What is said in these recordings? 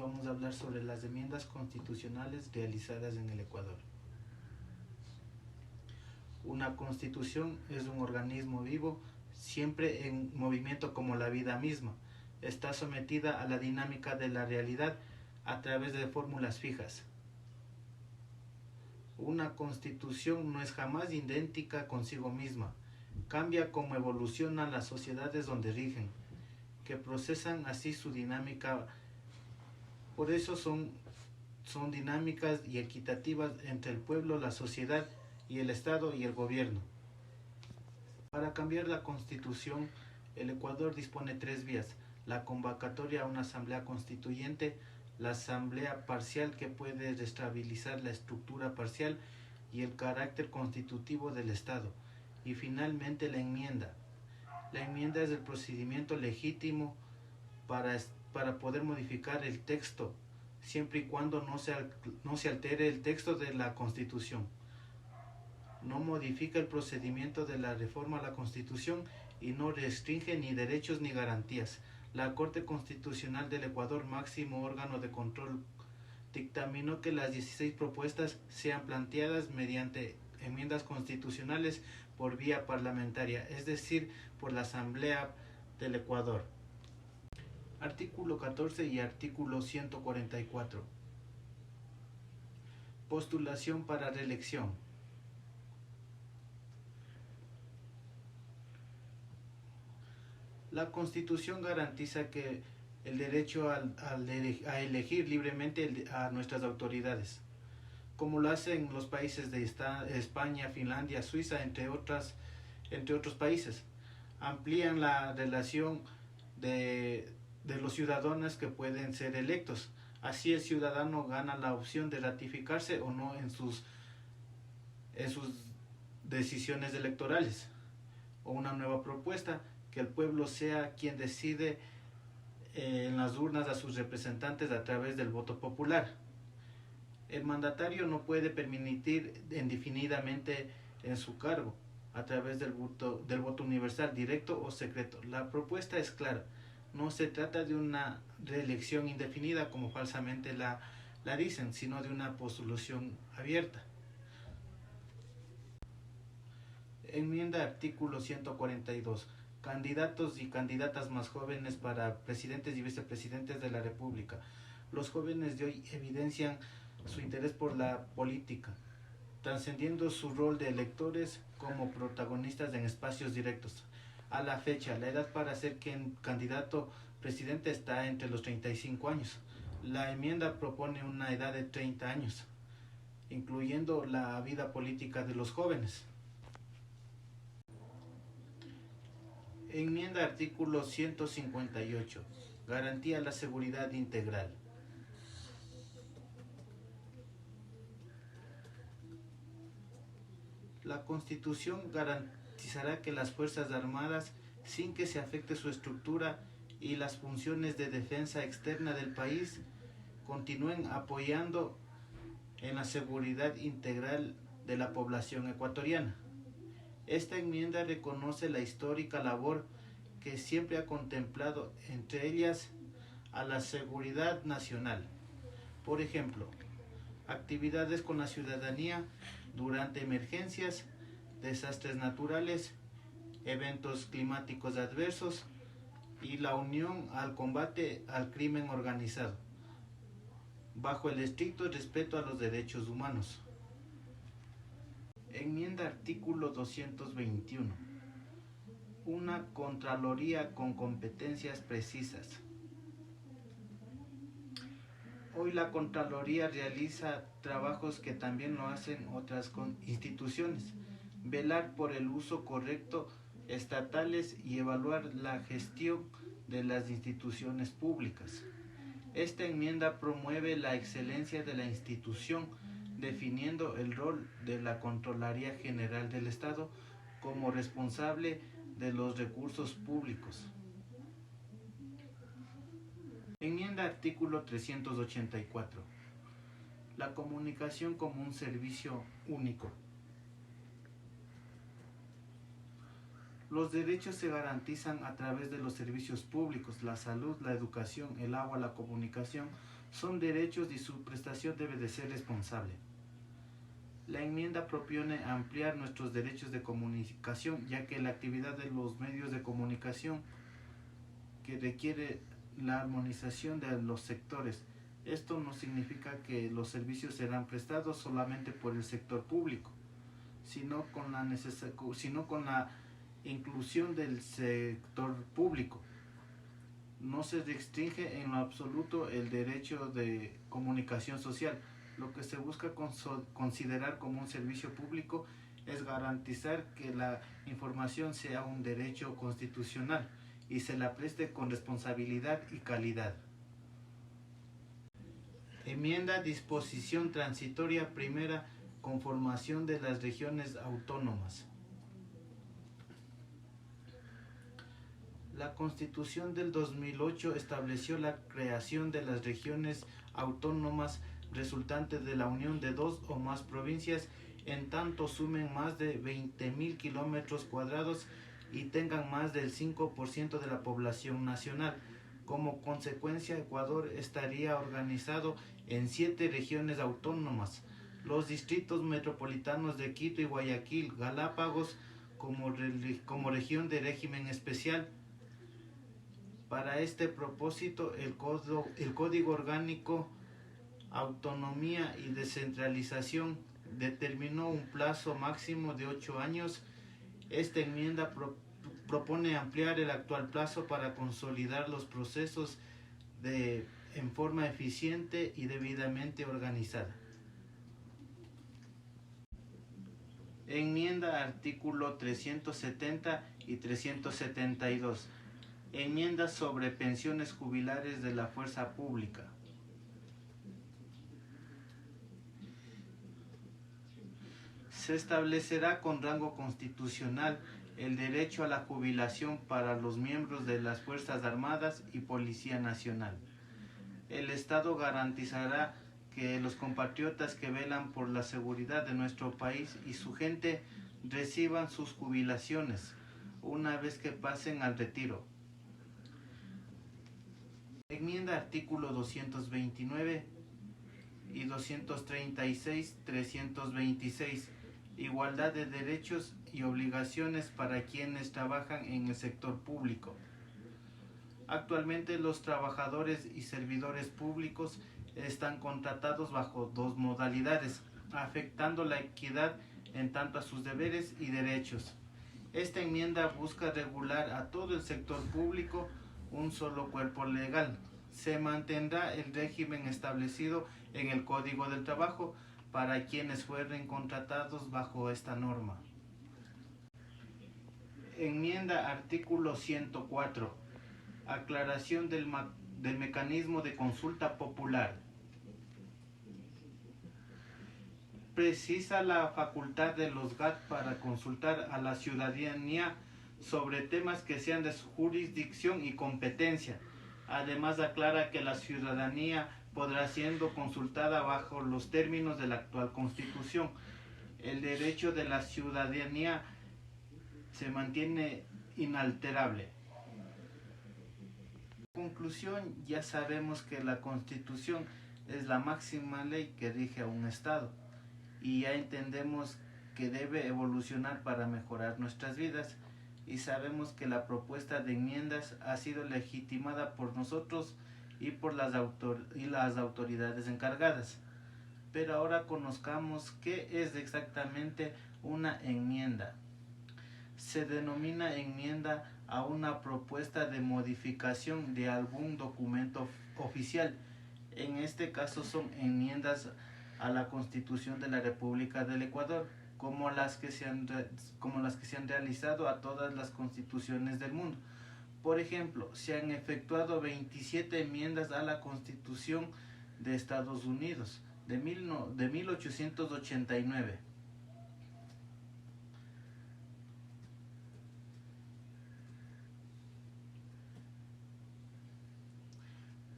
vamos a hablar sobre las enmiendas constitucionales realizadas en el Ecuador. Una constitución es un organismo vivo, siempre en movimiento como la vida misma. Está sometida a la dinámica de la realidad a través de fórmulas fijas. Una constitución no es jamás idéntica consigo misma. Cambia como evolucionan las sociedades donde rigen, que procesan así su dinámica. Por eso son dinámicas y equitativas entre el pueblo, la sociedad y el Estado y el gobierno. Para cambiar la Constitución, el Ecuador dispone 3 vías: la convocatoria a una asamblea constituyente, la asamblea parcial que puede desestabilizar la estructura parcial y el carácter constitutivo del Estado, y finalmente la enmienda. La enmienda es el procedimiento legítimo para poder modificar el texto, siempre y cuando no se altere el texto de la Constitución. No modifica el procedimiento de la reforma a la Constitución y no restringe ni derechos ni garantías. La Corte Constitucional del Ecuador, máximo órgano de control, dictaminó que las 16 propuestas sean planteadas mediante enmiendas constitucionales por vía parlamentaria, es decir, por la Asamblea del Ecuador. Artículo 14 y artículo 144. Postulación para reelección. La Constitución garantiza que el derecho a elegir libremente a nuestras autoridades, como lo hacen los países de España, Finlandia, Suiza, entre otros países. Amplían la relación de los ciudadanos que pueden ser electos. Así el ciudadano gana la opción de ratificarse o no en sus decisiones electorales. O una nueva propuesta, que el pueblo sea quien decide en las urnas a sus representantes a través del voto popular. El mandatario no puede permitir indefinidamente en su cargo a través del voto universal, directo o secreto. La propuesta es clara. No se trata de una reelección indefinida como falsamente la dicen, sino de una postulación abierta. Enmienda artículo 142. Candidatos y candidatas más jóvenes para presidentes y vicepresidentes de la República. Los jóvenes de hoy evidencian su interés por la política, trascendiendo su rol de electores como protagonistas en espacios directos. A la fecha, la edad para ser candidato presidente está entre los 35 años. La enmienda propone una edad de 30 años, incluyendo la vida política de los jóvenes. Enmienda artículo 158. Garantía la seguridad integral. La Constitución garantizará que las Fuerzas Armadas, sin que se afecte su estructura y las funciones de defensa externa del país, continúen apoyando en la seguridad integral de la población ecuatoriana. Esta enmienda reconoce la histórica labor que siempre ha contemplado, entre ellas, a la seguridad nacional. Por ejemplo, actividades con la ciudadanía durante emergencias, desastres naturales, eventos climáticos adversos y la unión al combate al crimen organizado, bajo el estricto respeto a los derechos humanos. Enmienda artículo 221. Una Contraloría con competencias precisas. Hoy la Contraloría realiza trabajos que también lo hacen otras instituciones: velar por el uso correcto estatales y evaluar la gestión de las instituciones públicas. Esta enmienda promueve la excelencia de la institución, definiendo el rol de la Contraloría General del Estado como responsable de los recursos públicos. Enmienda artículo 384. La comunicación como un servicio único. Los derechos se garantizan a través de los servicios públicos. La salud, la educación, el agua, la comunicación son derechos y su prestación debe de ser responsable. La enmienda propone ampliar nuestros derechos de comunicación, ya que la actividad de los medios de comunicación que requiere la armonización de los sectores. Esto no significa que los servicios serán prestados solamente por el sector público, sino con la inclusión del sector público. No se restringe en lo absoluto el derecho de comunicación social. Lo que se busca considerar como un servicio público es garantizar que la información sea un derecho constitucional y se la preste con responsabilidad y calidad. Enmienda disposición transitoria primera, conformación de las regiones autónomas. La Constitución del 2008 estableció la creación de las regiones autónomas resultantes de la unión de dos o más provincias, en tanto sumen más de 20.000 kilómetros cuadrados y tengan más del 5% de la población nacional. Como consecuencia, Ecuador estaría organizado en 7 regiones autónomas: los distritos metropolitanos de Quito y Guayaquil, Galápagos como región de régimen especial. Para este propósito, el Código Orgánico, Autonomía y Descentralización determinó un plazo máximo de 8 años. Esta enmienda propone ampliar el actual plazo para consolidar los procesos en forma eficiente y debidamente organizada. Enmienda artículo 370 y 372. Enmiendas sobre pensiones jubilares de la fuerza pública. Se establecerá con rango constitucional el derecho a la jubilación para los miembros de las Fuerzas Armadas y Policía Nacional. El Estado garantizará que los compatriotas que velan por la seguridad de nuestro país y su gente reciban sus jubilaciones una vez que pasen al retiro. Enmienda artículo 229 y 236-326. Igualdad de derechos y obligaciones para quienes trabajan en el sector público. Actualmente los trabajadores y servidores públicos están contratados bajo dos modalidades, afectando la equidad en tanto a sus deberes y derechos. Esta enmienda busca regular a todo el sector público un solo cuerpo legal. Se mantendrá el régimen establecido en el Código del Trabajo para quienes fueren contratados bajo esta norma. Enmienda artículo 104. Aclaración del mecanismo de consulta popular. Precisa la facultad de los GAT para consultar a la ciudadanía sobre temas que sean de su jurisdicción y competencia. Además, aclara que la ciudadanía podrá siendo consultada bajo los términos de la actual Constitución. El derecho de la ciudadanía se mantiene inalterable. En conclusión, ya sabemos que la Constitución es la máxima ley que rige a un Estado y ya entendemos que debe evolucionar para mejorar nuestras vidas, y sabemos que la propuesta de enmiendas ha sido legitimada por nosotros y por las autoridades encargadas. Pero ahora conozcamos qué es exactamente una enmienda. Se denomina enmienda a una propuesta de modificación de algún documento oficial. En este caso son enmiendas a la Constitución de la República del Ecuador, como las que se han realizado a todas las constituciones del mundo. Por ejemplo, se han efectuado 27 enmiendas a la Constitución de Estados Unidos de 1889.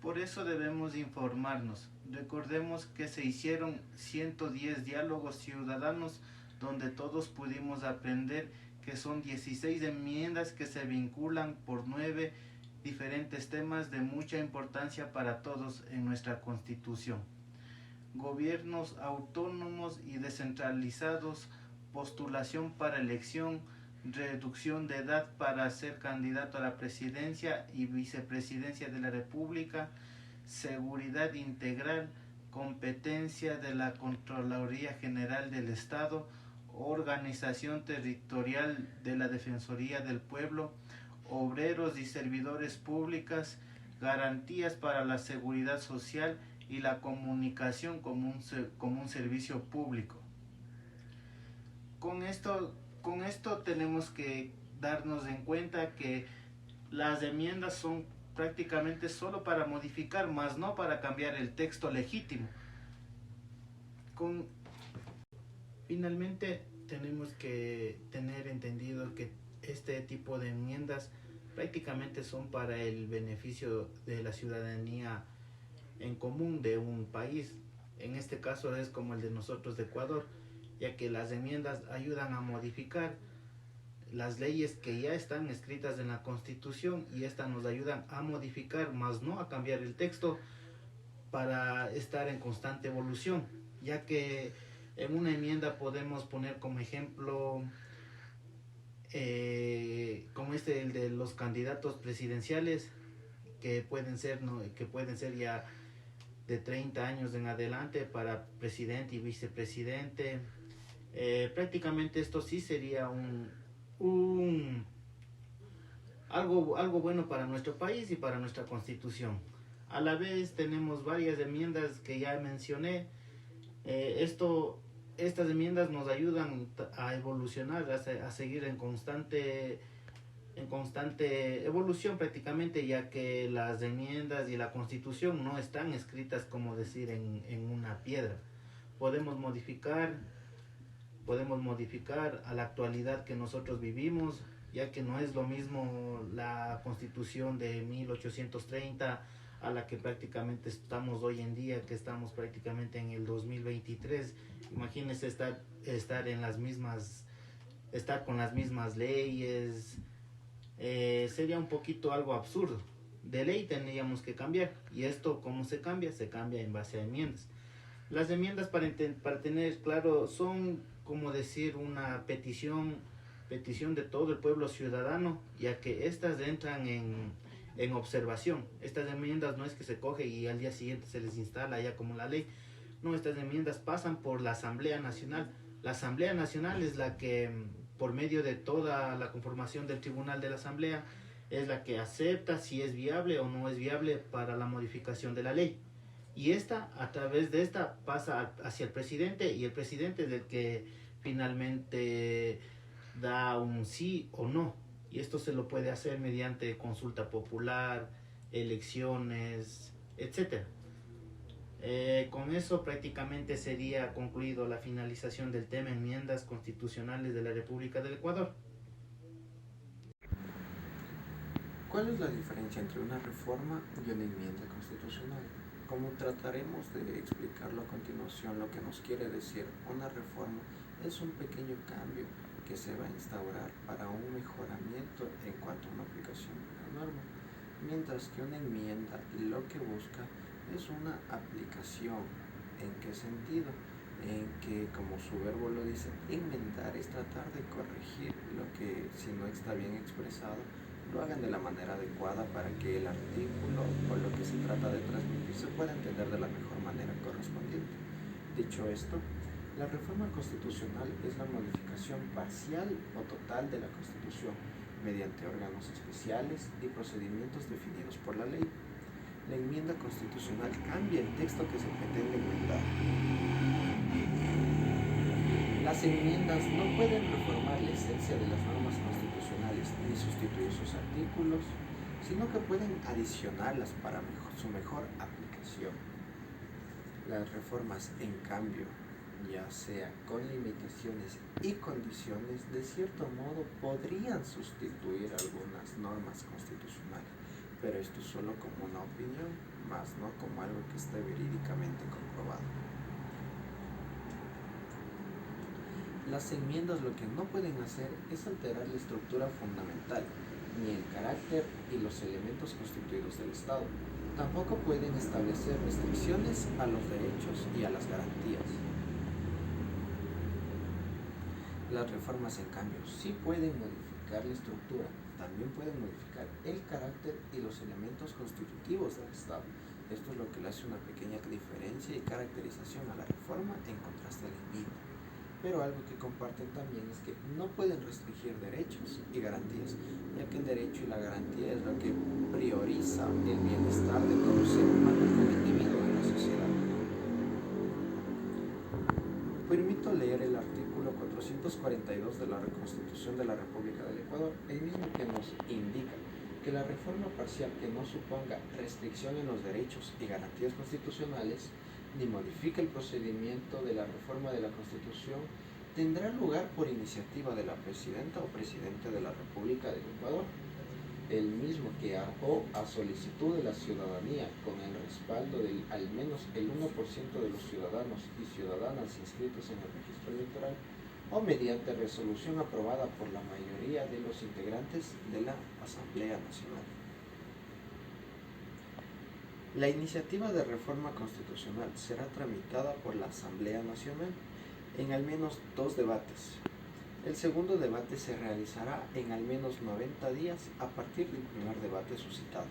Por eso debemos informarnos. Recordemos que se hicieron 110 diálogos ciudadanos donde todos pudimos aprender que son 16 enmiendas que se vinculan por 9 diferentes temas de mucha importancia para todos en nuestra Constitución. Gobiernos autónomos y descentralizados, postulación para elección, reducción de edad para ser candidato a la presidencia y vicepresidencia de la República, seguridad integral, competencia de la Contraloría General del Estado, organización territorial de la Defensoría del Pueblo, obreros y servidores públicas, garantías para la seguridad social y la comunicación como un servicio público. Con esto tenemos que darnos en cuenta que las enmiendas son prácticamente solo para modificar, más no para cambiar el texto legítimo. Finalmente, tenemos que tener entendido que este tipo de enmiendas prácticamente son para el beneficio de la ciudadanía en común de un país. En este caso es como el de nosotros de Ecuador, ya que las enmiendas ayudan a modificar las leyes que ya están escritas en la Constitución y estas nos ayudan a modificar, más no a cambiar el texto para estar en constante evolución, ya que en una enmienda podemos poner como ejemplo como el de los candidatos presidenciales que pueden ser ya de 30 años en adelante para presidente y vicepresidente. Prácticamente esto sí sería algo bueno para nuestro país y para nuestra Constitución. A la vez tenemos varias enmiendas que ya mencioné. Estas enmiendas nos ayudan a evolucionar, a seguir en constante evolución prácticamente, ya que las enmiendas y la Constitución no están escritas como decir en una piedra. Podemos modificar a la actualidad que nosotros vivimos, ya que no es lo mismo la Constitución de 1830 a la que prácticamente estamos hoy en día, que estamos prácticamente en el 2023. Imagínense estar con las mismas leyes. Sería un poquito algo absurdo. De ley tendríamos que cambiar. ¿Y esto cómo se cambia? Se cambia en base a enmiendas. Las enmiendas, para tener claro, son como decir una petición de todo el pueblo ciudadano, ya que estas entran en observación. Estas enmiendas no es que se coge y al día siguiente se les instala ya como la ley. No, estas enmiendas pasan por la Asamblea Nacional. La Asamblea Nacional es la que, por medio de toda la conformación del Tribunal de la Asamblea, es la que acepta si es viable o no es viable para la modificación de la ley. Y a través de esta pasa hacia el presidente, y el presidente es el que finalmente da un sí o no. Y esto se lo puede hacer mediante consulta popular, elecciones, etc. Con eso prácticamente sería concluido la finalización del tema enmiendas constitucionales de la República del Ecuador. ¿Cuál es la diferencia entre una reforma y una enmienda constitucional? Como trataremos de explicarlo a continuación, lo que nos quiere decir una reforma es un pequeño cambio que se va a instaurar para un mejoramiento en cuanto a una aplicación de la norma, mientras que una enmienda lo que busca es una aplicación. ¿En qué sentido? En que, como su verbo lo dice, enmendar es tratar de corregir lo que, si no está bien expresado, lo hagan de la manera adecuada para que el artículo o lo que se trata de transmitir se pueda entender de la mejor manera correspondiente. Dicho esto, la reforma constitucional es la modificación parcial o total de la Constitución mediante órganos especiales y procedimientos definidos por la ley. La enmienda constitucional cambia el texto que se pretende enmendar. Las enmiendas no pueden reformar la esencia de las normas constitucionales ni sustituir sus artículos, sino que pueden adicionarlas para su mejor aplicación. Las reformas, en cambio, ya sea con limitaciones y condiciones, de cierto modo podrían sustituir algunas normas constitucionales, pero esto solo como una opinión, más no como algo que esté verídicamente comprobado. Las enmiendas lo que no pueden hacer es alterar la estructura fundamental, ni el carácter y los elementos constituidos del Estado. Tampoco pueden establecer restricciones a los derechos y a las garantías. Las reformas, en cambio, sí pueden modificar la estructura, también pueden modificar el carácter y los elementos constitutivos del Estado. Esto es lo que le hace una pequeña diferencia y caracterización a la reforma en contraste a la enmienda. Pero algo que comparten también es que no pueden restringir derechos y garantías, ya que el derecho y la garantía es lo que prioriza el bienestar de todo ser humano como individuo en la sociedad. Permito leer el artículo 442 de la Constitución de la República del Ecuador, el mismo que nos indica que la reforma parcial que no suponga restricción en los derechos y garantías constitucionales ni modifique el procedimiento de la reforma de la Constitución tendrá lugar por iniciativa de la Presidenta o Presidente de la República del Ecuador, el mismo que o a solicitud de la ciudadanía con el respaldo del al menos el 1% de los ciudadanos y ciudadanas inscritos en el registro electoral o mediante resolución aprobada por la mayoría de los integrantes de la Asamblea Nacional. La iniciativa de reforma constitucional será tramitada por la Asamblea Nacional en al menos 2 debates. El segundo debate se realizará en al menos 90 días a partir del primer debate suscitado.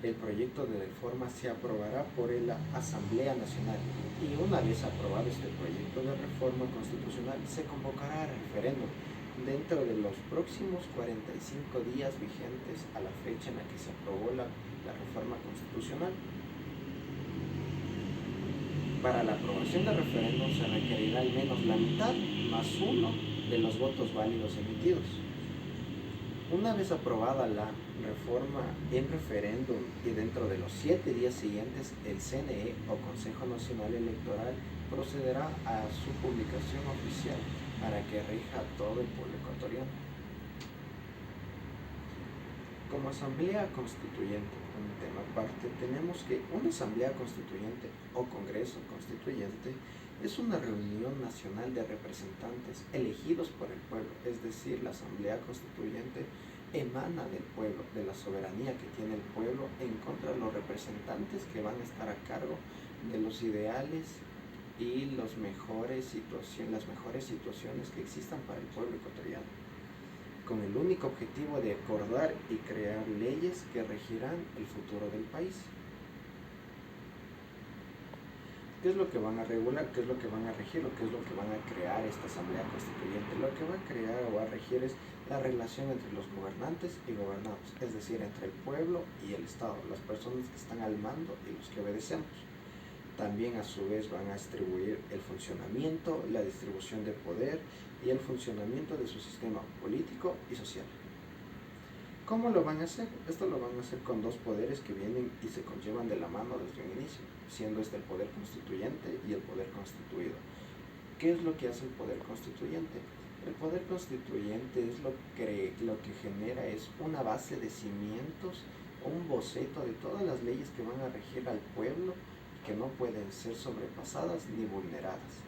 El proyecto de reforma se aprobará por la Asamblea Nacional y una vez aprobado este proyecto de reforma constitucional se convocará a referéndum dentro de los próximos 45 días vigentes a la fecha en la que se aprobó la reforma constitucional. Para la aprobación del referéndum se requerirá al menos la mitad más uno de los votos válidos emitidos. Una vez aprobada la reforma en referéndum y dentro de los 7 días siguientes, el CNE o Consejo Nacional Electoral procederá a su publicación oficial para que rija a todo el pueblo ecuatoriano. Como Asamblea Constituyente, un tema aparte, tenemos que una Asamblea Constituyente o Congreso Constituyente es una reunión nacional de representantes elegidos por el pueblo, es decir, la Asamblea Constituyente emana del pueblo, de la soberanía que tiene el pueblo en contra de los representantes que van a estar a cargo de los ideales y las mejores situaciones que existan para el pueblo ecuatoriano, con el único objetivo de acordar y crear leyes que regirán el futuro del país. ¿Qué es lo que van a regular? ¿Qué es lo que van a regir? ¿O qué es lo que van a crear esta Asamblea Constituyente? Lo que va a crear o va a regir es la relación entre los gobernantes y gobernados, es decir, entre el pueblo y el Estado, las personas que están al mando y los que obedecemos. También a su vez van a distribuir el funcionamiento, la distribución de poder y el funcionamiento de su sistema político y social. ¿Cómo lo van a hacer? Esto lo van a hacer con 2 poderes que vienen y se conllevan de la mano desde un inicio, siendo este el poder constituyente y el poder constituido. ¿Qué es lo que hace el poder constituyente? El poder constituyente es lo que genera es una base de cimientos, un boceto de todas las leyes que van a regir al pueblo, que no pueden ser sobrepasadas ni vulneradas.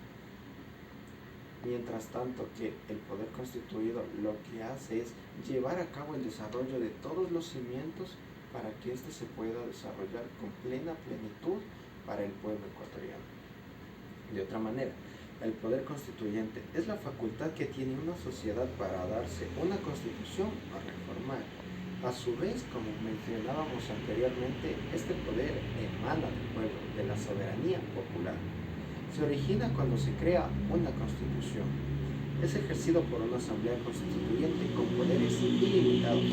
Mientras tanto que el poder constituido lo que hace es llevar a cabo el desarrollo de todos los cimientos para que éste se pueda desarrollar con plena plenitud para el pueblo ecuatoriano. De otra manera, el poder constituyente es la facultad que tiene una sociedad para darse una constitución a reformar. A su vez, como mencionábamos anteriormente, este poder emana del pueblo, de la soberanía popular. Se origina cuando se crea una constitución. Es ejercido por una asamblea constituyente con poderes ilimitados.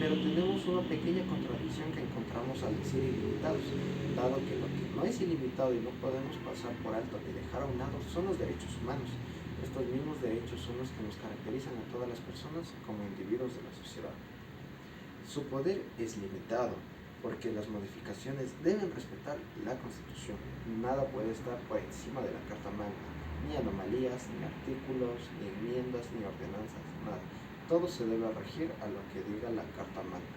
Pero tenemos una pequeña contradicción que encontramos al decir ilimitados, dado que lo que no es ilimitado y no podemos pasar por alto ni dejar a un lado son los derechos humanos. Estos mismos derechos son los que nos caracterizan a todas las personas como individuos de la sociedad. Su poder es limitado, porque las modificaciones deben respetar la Constitución. Nada puede estar por encima de la Carta Magna, ni anomalías, ni artículos, ni enmiendas, ni ordenanzas, nada. Todo se debe regir a lo que diga la Carta Magna.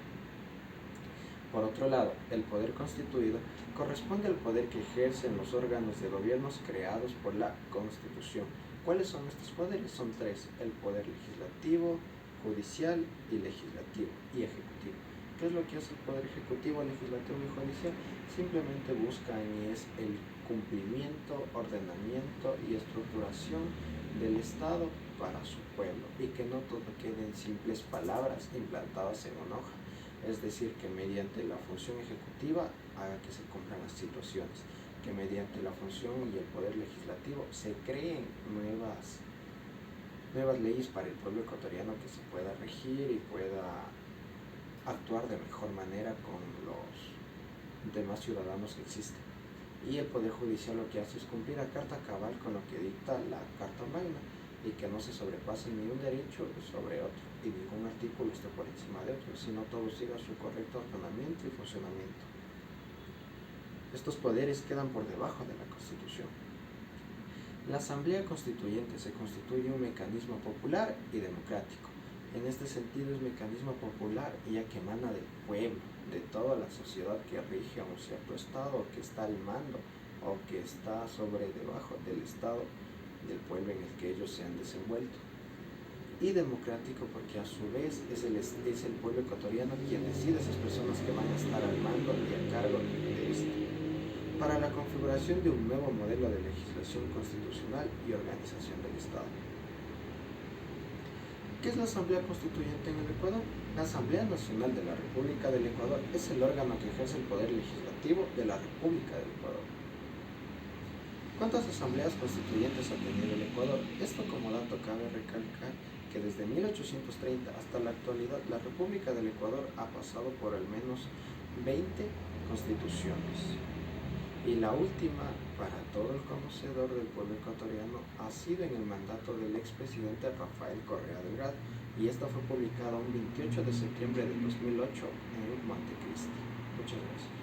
Por otro lado, el poder constituido corresponde al poder que ejercen los órganos de gobiernos creados por la Constitución. ¿Cuáles son estos poderes? Son tres: el poder legislativo, judicial y ejecutivo. ¿Qué es lo que hace el poder ejecutivo, legislativo y judicial? Simplemente buscan el cumplimiento, ordenamiento y estructuración del Estado para su pueblo, y que no todo quede en simples palabras implantadas en una hoja. Es decir, que mediante la función ejecutiva haga que se cumplan las situaciones, que mediante la función y el poder legislativo se creen nuevas leyes para el pueblo ecuatoriano, que se pueda regir y pueda actuar de mejor manera con los demás ciudadanos que existen. Y el Poder Judicial lo que hace es cumplir a carta cabal con lo que dicta la Carta Magna, y que no se sobrepase ni un derecho sobre otro, y ningún artículo esté por encima de otro, sino todo siga su correcto ordenamiento y funcionamiento. Estos poderes quedan por debajo de la Constitución. La Asamblea Constituyente se constituye un mecanismo popular y democrático. En este sentido es mecanismo popular, ya que emana del pueblo, de toda la sociedad que rige a un cierto Estado, que está al mando o que está debajo del Estado del pueblo en el que ellos se han desenvuelto. Y democrático porque a su vez es el pueblo ecuatoriano quien decide esas personas que van a estar al mando y a cargo de esto. Para la configuración de un nuevo modelo de legislación constitucional y organización del Estado. ¿Qué es la Asamblea Constituyente en el Ecuador? La Asamblea Nacional de la República del Ecuador es el órgano que ejerce el poder legislativo de la República del Ecuador. ¿Cuántas asambleas constituyentes ha tenido el Ecuador? Esto, como dato, cabe recalcar que desde 1830 hasta la actualidad la República del Ecuador ha pasado por al menos 20 constituciones. Y la última, para todo el conocedor del pueblo ecuatoriano, ha sido en el mandato del expresidente Rafael Correa Delgado, y esta fue publicada un 28 de septiembre del 2008 en Montecristi. Muchas gracias.